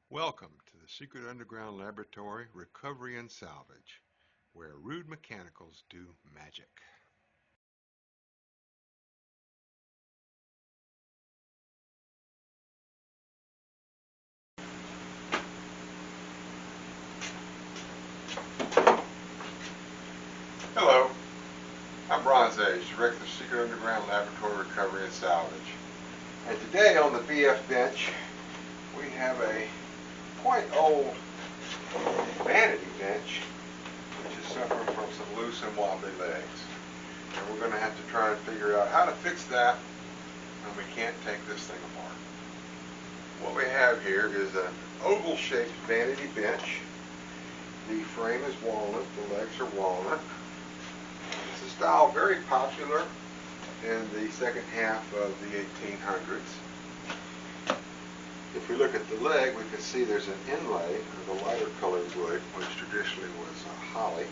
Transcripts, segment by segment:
Welcome to the Secret Underground Laboratory Recovery and Salvage, where rude mechanicals do magic. Hello, I'm Bronze Age, Director of Secret Underground Laboratory Recovery and Salvage. And today on the BF bench, we have a quite old Vanity bench, which is suffering from some loose and wobbly legs. And we're going to have to try and figure out how to fix that when we can't take this thing apart. What we have here is an oval-shaped Vanity bench. The frame is walnut, the legs are walnut. It's a style very popular in the second half of the 1800s. If we look at the leg, we can see there's an inlay of a lighter colored wood, which traditionally was holly.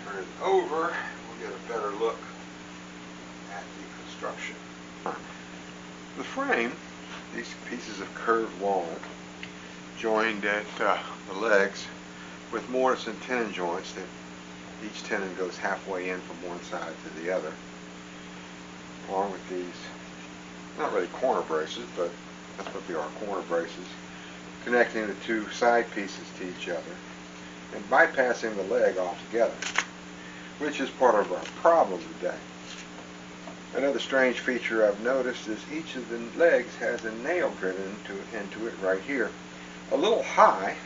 Turn it over, we'll get a better look at the construction. The frame, these pieces of curved walnut, joined at the legs with mortise and tenon joints that each tenon goes halfway in from one side to the other, along with these, not really corner braces, but that's what they are, corner braces, connecting the two side pieces to each other and bypassing the leg altogether, which is part of our problem today. Another strange feature I've noticed is each of the legs has a nail driven into it right here. A little high,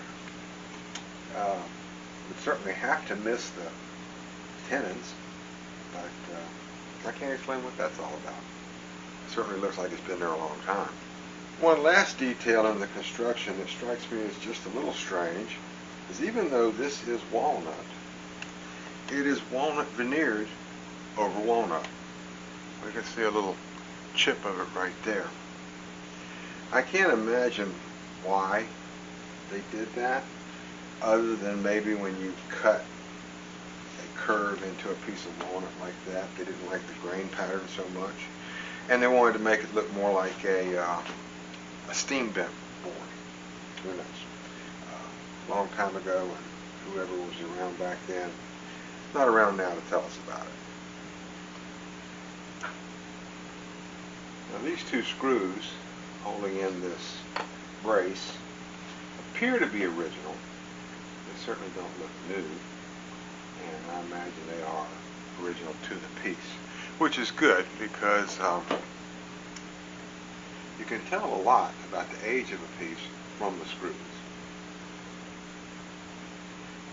would certainly have to miss the tenons, but I can't explain what that's all about. It certainly looks like it's been there a long time. One last detail in the construction that strikes me as just a little strange is even though this is walnut, it is walnut veneered over walnut. We can see a little chip of it right there. I can't imagine why they did that, other than maybe when you cut a curve into a piece of walnut like that, they didn't like the grain pattern so much, and they wanted to make it look more like a steam bent board. Who knows? A long time ago, and whoever was around back then, not around now to tell us about it. Now these two screws holding in this brace appear to be original. They certainly don't look new, and I imagine they are original to the piece, which is good because you can tell a lot about the age of a piece from the screws.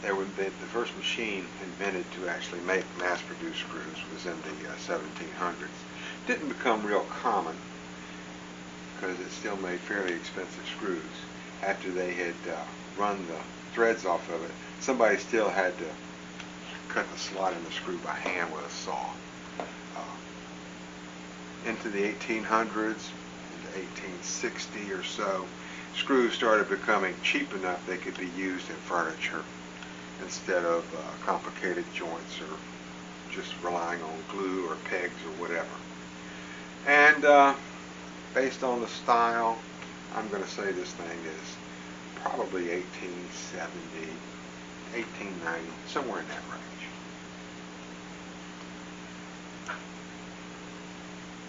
The first machine invented to actually make mass-produced screws was in the 1700s. Didn't become real common because it still made fairly expensive screws. After they had run the threads off of it, somebody still had to cut the slot in the screw by hand with a saw. Into the 1800s, into 1860 or so, screws started becoming cheap enough they could be used in furniture instead of complicated joints or just relying on glue or pegs or whatever. And based on the style, I'm going to say this thing is probably 1870, 1890, somewhere in that range.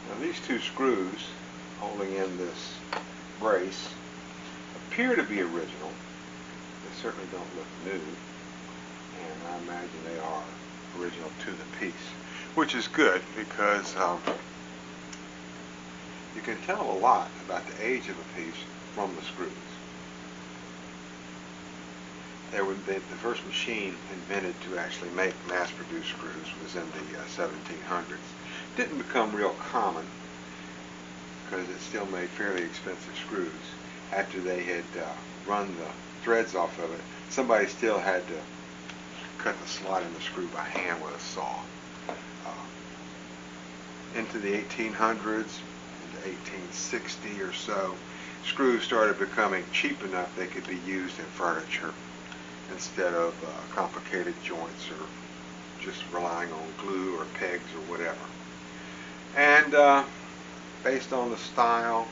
Now these two screws holding in this brace appear to be original. They certainly don't look new, and I imagine they are original to the piece, which is good because you can tell a lot about the age of a piece from the screws. The first machine invented to actually make mass-produced screws was in the 1700s. Didn't become real common because it still made fairly expensive screws. After they had run the threads off of it, somebody still had to cut the slot in the screw by hand with a saw. Into the 1800s, into 1860 or so, screws started becoming cheap enough they could be used in furniture instead of complicated joints or just relying on glue or pegs or whatever. And based on the style,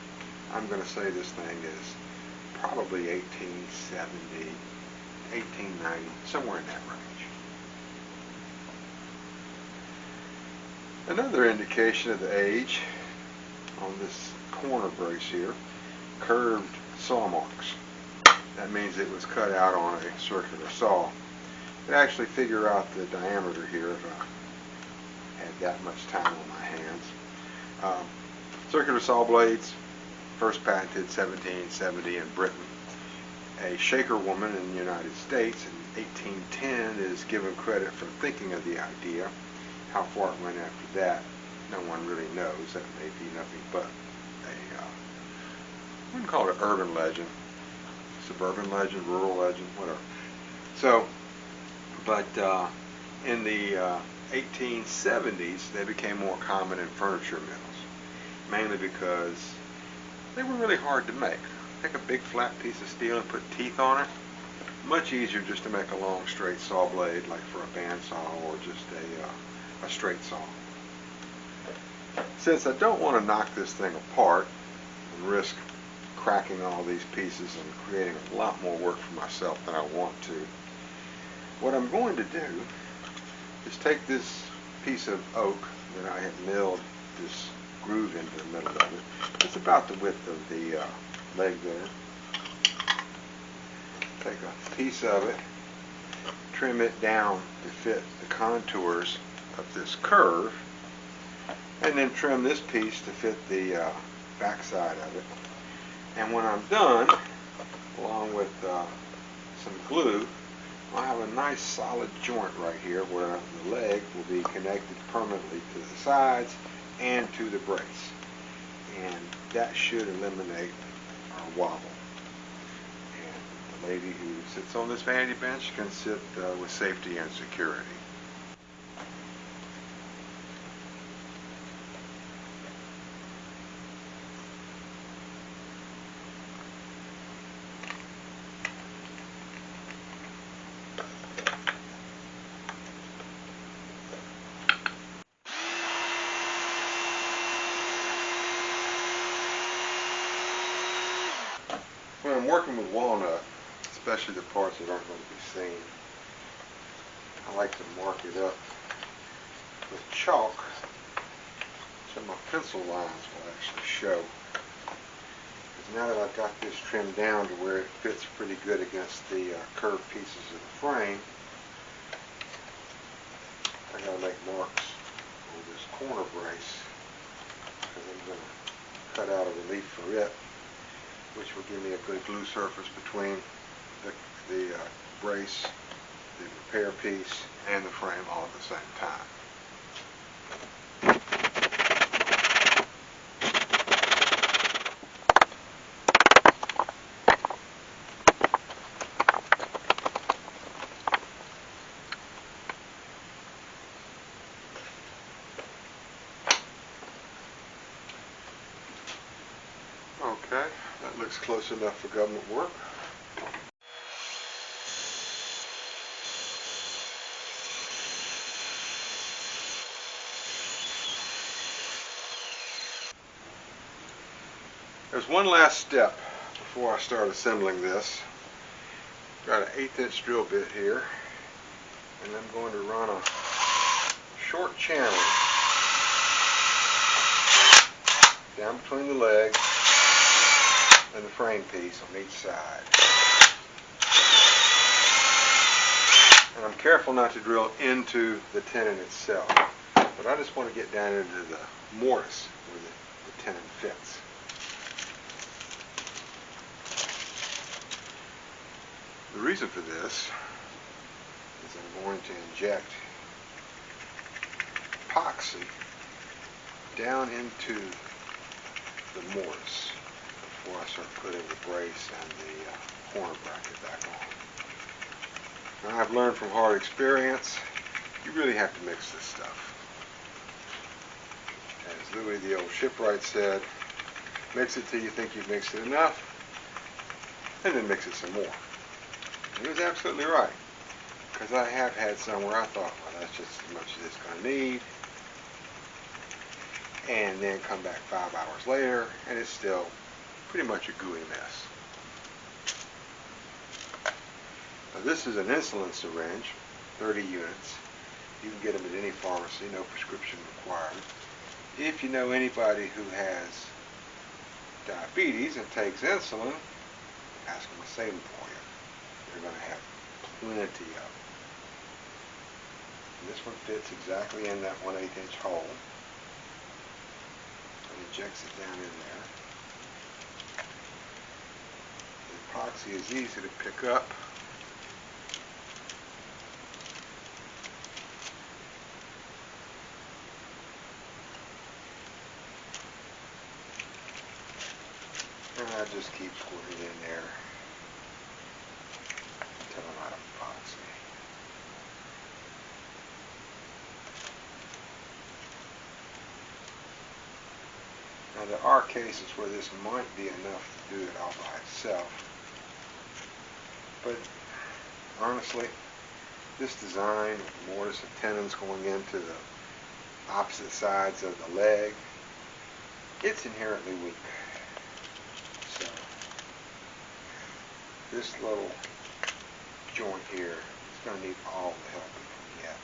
I'm going to say this thing is probably 1870, 1890, somewhere in that range. Another indication of the age on this corner brace here, curved saw marks. That means it was cut out on a circular saw. I could actually figure out the diameter here if I had that much time on my hands. Circular saw blades, first patented 1770 in Britain. A Shaker woman in the United States in 1810 is given credit for thinking of the idea. How far it went after that, no one really knows. That may be nothing but a, I wouldn't call it an urban legend, suburban legend, rural legend, whatever. So, but in the 1870s, they became more common in furniture mills, mainly because they were really hard to make. Take a big flat piece of steel and put teeth on it. Much easier just to make a long straight saw blade, like for a bandsaw or just a straight saw. Since I don't want to knock this thing apart and risk cracking all these pieces and creating a lot more work for myself than I want to, what I'm going to do is take this piece of oak that I have milled this groove into the middle of it. It's about the width of the leg there. Take a piece of it, trim it down to fit the contours of this curve, and then trim this piece to fit the back side of it. And when I'm done, along with some glue, I'll have a nice solid joint right here where the leg will be connected permanently to the sides and to the brace. And that should eliminate our wobble. And the lady who sits on this vanity bench can sit with safety and security. When I'm working with walnut, especially the parts that aren't going to be seen, I like to mark it up with chalk so my pencil lines will actually show. Because now that I've got this trimmed down to where it fits pretty good against the curved pieces of the frame, I got to make marks on this corner brace because I'm going to cut out a relief for it, which will give me a good glue surface between the brace, the repair piece, and the frame all at the same time. Okay, that looks close enough for government work. There's one last step before I start assembling this. Got an 1/8 inch drill bit here, and I'm going to run a short channel down between the leg and the frame piece on each side. And I'm careful not to drill into the tenon itself, but I just want to get down into the mortise where the tenon fits. The reason for this is I'm going to inject epoxy down into the mortise before I start putting the brace and the corner bracket back on. Now, I've learned from hard experience, you really have to mix this stuff. As Louis the old shipwright said, mix it till you think you've mixed it enough, and then mix it some more. And he was absolutely right, because I have had some where I thought, well, that's just as much as it's going to need, and then come back 5 hours later and it's still pretty much a gooey mess. Now this is an insulin syringe, 30 units. You can get them at any pharmacy, no prescription required. If you know anybody who has diabetes and takes insulin, ask them to save them for you. They're going to have plenty of them. And this one fits exactly in that 1/8 inch hole. It injects it down in there. The epoxy is easy to pick up. And I just keep putting it in there until I'm out of epoxy. Now there are cases where this might be enough to do it all by itself, but honestly, this design with mortise and tenons going into the opposite sides of the leg, it's inherently weak. So this little joint here is going to need all the help it can get.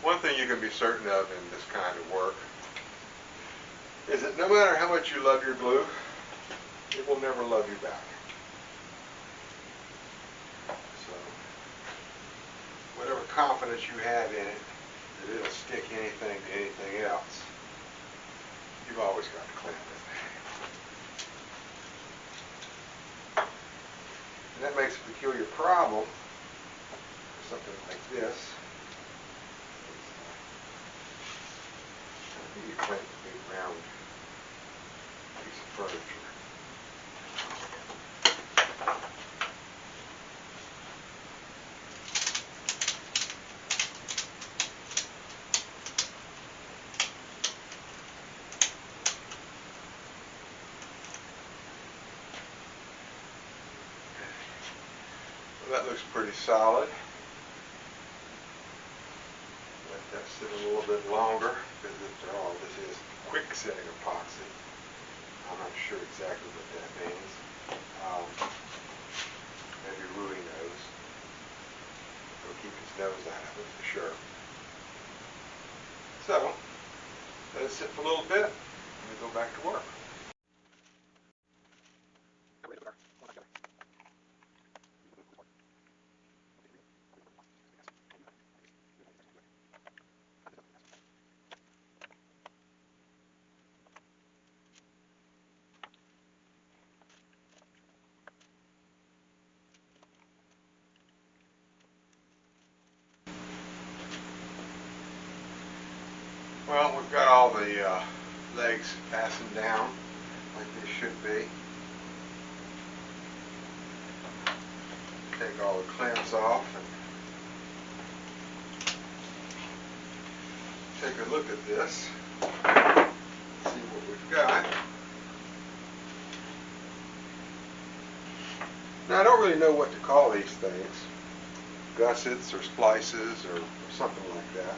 One thing you can be certain of in this kind of work is that no matter how much you love your glue, it will never love you back. So whatever confidence you have in it, that it'll stick anything to anything else, you've always got to clamp it. And that makes a peculiar problem for something like this. You clamp a big round piece of furniture. Well, that looks pretty solid. Let that sit a little bit longer, because after all, this is quick setting epoxy. I'm not sure exactly what that means. Maybe Rui knows. He'll keep his nose out of it for sure. So, let it sit for a little bit, and we go back to work. Well, we've got all the legs fastened down like they should be. Take all the clamps off and take a look at this. See what we've got. Now I don't really know what to call these things. Gussets or splices or something like that.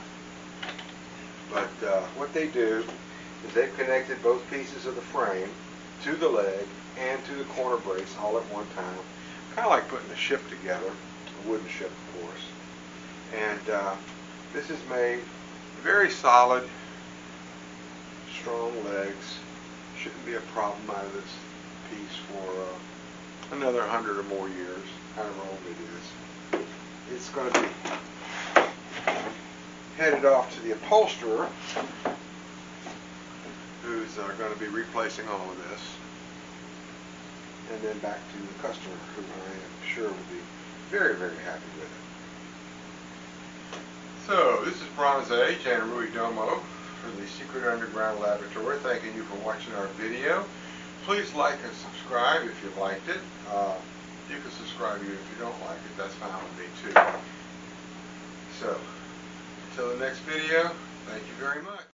But what they do is they've connected both pieces of the frame to the leg and to the corner brace all at one time. Kind of like putting a ship together, a wooden ship of course. And this is made very solid, strong legs. Shouldn't be a problem out of this piece for another 100 or more years, however old it is. It's going to be headed off to the upholsterer, who's going to be replacing all of this, and then back to the customer, who I am sure will be very, very happy with it. So, this is Bronze Age and Rui Domo for the Secret Underground Laboratory, thanking you for watching our video. Please like and subscribe if you liked it. You can subscribe if you don't like it, that's fine with me too. So, until the next video, thank you very much.